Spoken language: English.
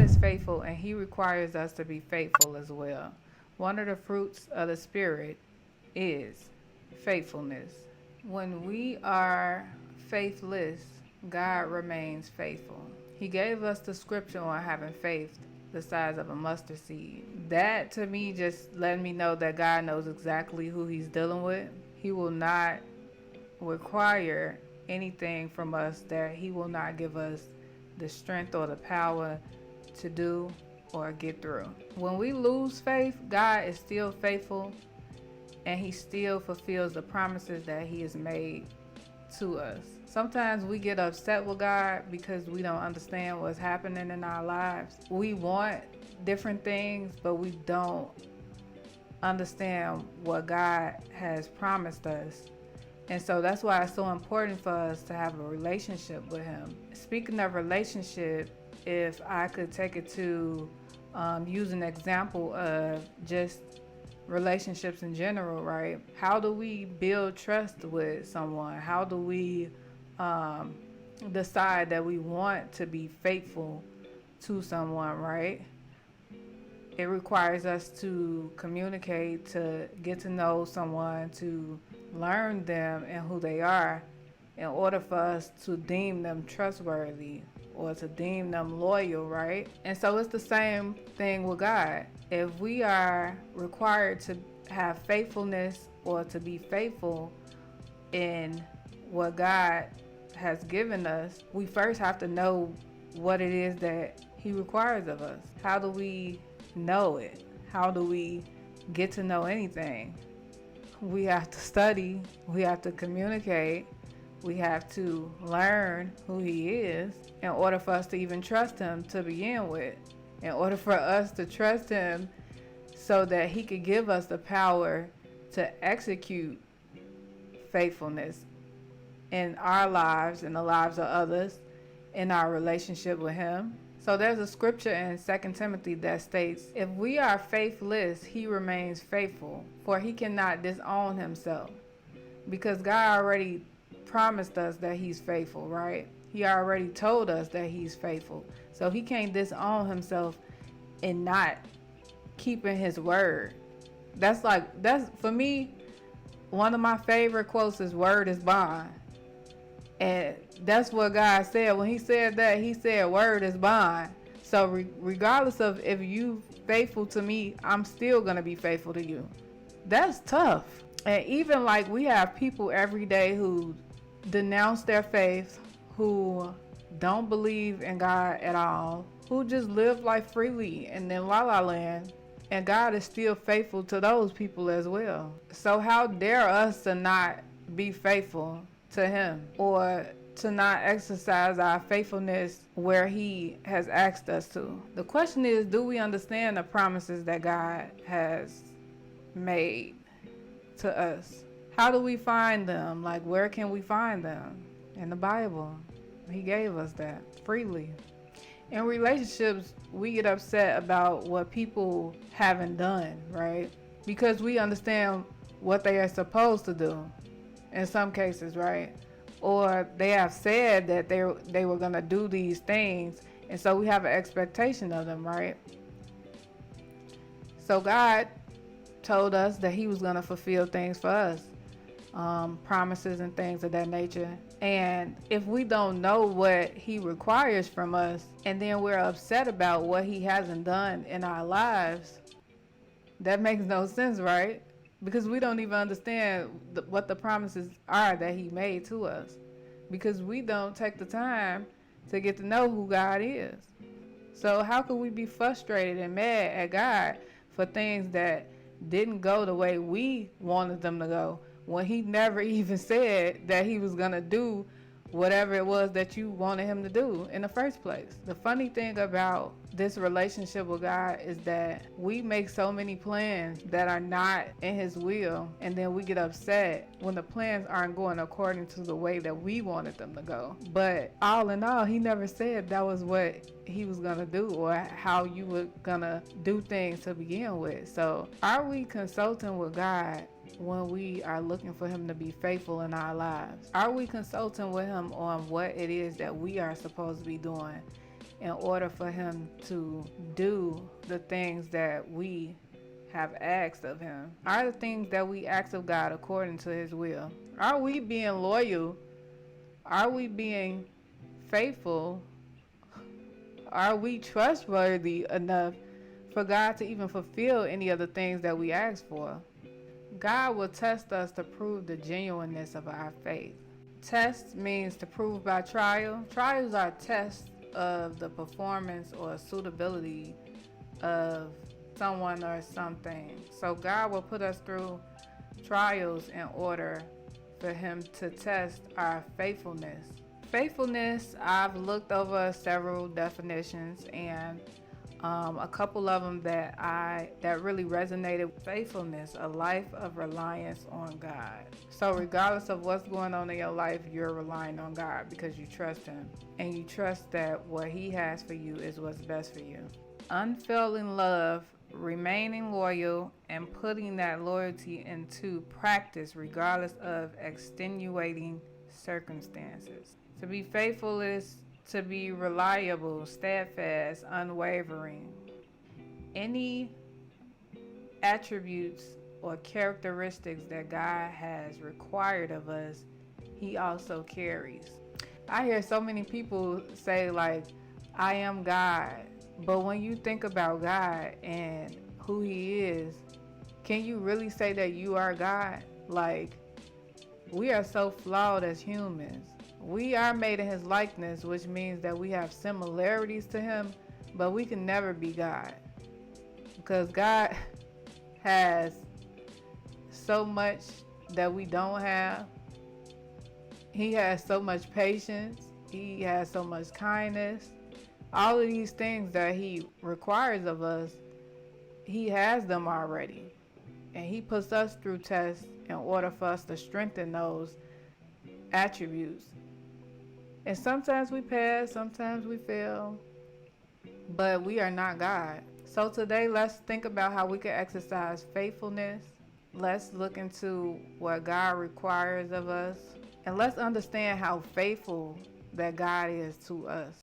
is faithful, and he requires us to be faithful as well. One of the fruits of the Spirit is faithfulness. When we are faithless, God remains faithful. He gave us the scripture on having faith the size of a mustard seed. That to me just let me know that God knows exactly who he's dealing with. He will not require anything from us that he will not give us the strength or the power to do or get through. When we lose faith, God is still faithful, and he still fulfills the promises that he has made to us. Sometimes we get upset with God because we don't understand what's happening in our lives. We want different things, but we don't understand what God has promised us. And so that's why it's so important for us to have a relationship with him. Speaking of relationship, if I could take it to use an example of just relationships in general, right? How do we build trust with someone? How do we decide that we want to be faithful to someone, right? It requires us to communicate, to get to know someone, to learn them and who they are in order for us to deem them trustworthy or to deem them loyal, right? And so it's the same thing with God. If we are required to have faithfulness or to be faithful in what God has given us, we first have to know what it is that he requires of us. How do we know it? How do we get to know anything? We have to study, we have to communicate, we have to learn who he is in order for us to even trust him to begin with. In order for us to trust him so that he could give us the power to execute faithfulness in our lives and the lives of others, in our relationship with him. So there's a scripture in 2 Timothy that states, if we are faithless, he remains faithful, for he cannot disown himself. Because God already promised us that he's faithful, right? He already told us that he's faithful. So he can't disown himself in not keeping his word. That's for me, one of my favorite quotes is word is bond. And that's what God said. When he said that, he said word is bond. So regardless of if you faithful to me, I'm still going to be faithful to you. That's tough. And even like we have people every day who denounce their faith, who don't believe in God at all, who just live life freely and in la la land. And God is still faithful to those people as well. So how dare us to not be faithful to him or to not exercise our faithfulness where he has asked us to? The question is, do we understand the promises that God has made to us? How do we find them? Like, where can we find them? In the Bible. He gave us that freely. In relationships, we get upset about what people haven't done, right? Because we understand what they are supposed to do in some cases, right? Or they have said that they were going to do these things, and so we have an expectation of them, right? So God told us that he was going to fulfill things for us, promises and things of that nature. And if we don't know what he requires from us, and then we're upset about what he hasn't done in our lives, that makes no sense, right? Because we don't even understand what the promises are that he made to us. Because we don't take the time to get to know who God is. So how could we be frustrated and mad at God for things that didn't go the way we wanted them to go, when he never even said that he was going to do whatever it was that you wanted him to do in the first place? The funny thing about this relationship with God is that we make so many plans that are not in his will, and then we get upset when the plans aren't going according to the way that we wanted them to go. But all in all, he never said that was what he was going to do or how you were going to do things to begin with. So are we consulting with God when we are looking for him to be faithful in our lives? Are we consulting with him on what it is that we are supposed to be doing in order for him to do the things that we have asked of him? Are the things that we ask of God according to his will? Are we being loyal? Are we being faithful? Are we trustworthy enough for God to even fulfill any of the things that we ask for? God will test us to prove the genuineness of our faith. Test means to prove by trial. Trials are tests of the performance or suitability of someone or something. So God will put us through trials in order for him to test our faithfulness. Faithfulness, I've looked over several definitions, and a couple of them that really resonated. Faithfulness, a life of reliance on God. So regardless of what's going on in your life, you're relying on God because you trust him, and you trust that what he has for you is what's best for you. Unfailing love, remaining loyal, and putting that loyalty into practice regardless of extenuating circumstances. To be faithful is to be reliable, steadfast, unwavering. Any attributes or characteristics that God has required of us, he also carries. I hear so many people say, like, I am God. But when you think about God and who he is, can you really say that you are God? Like, we are so flawed as humans. We are made in his likeness, which means that we have similarities to him, but we can never be God. Because God has so much that we don't have. He has so much patience. He has so much kindness. All of these things that he requires of us, he has them already. And he puts us through tests in order for us to strengthen those attributes. And sometimes we pass, sometimes we fail, but we are not God. So today, let's think about how we can exercise faithfulness. Let's look into what God requires of us. And let's understand how faithful that God is to us.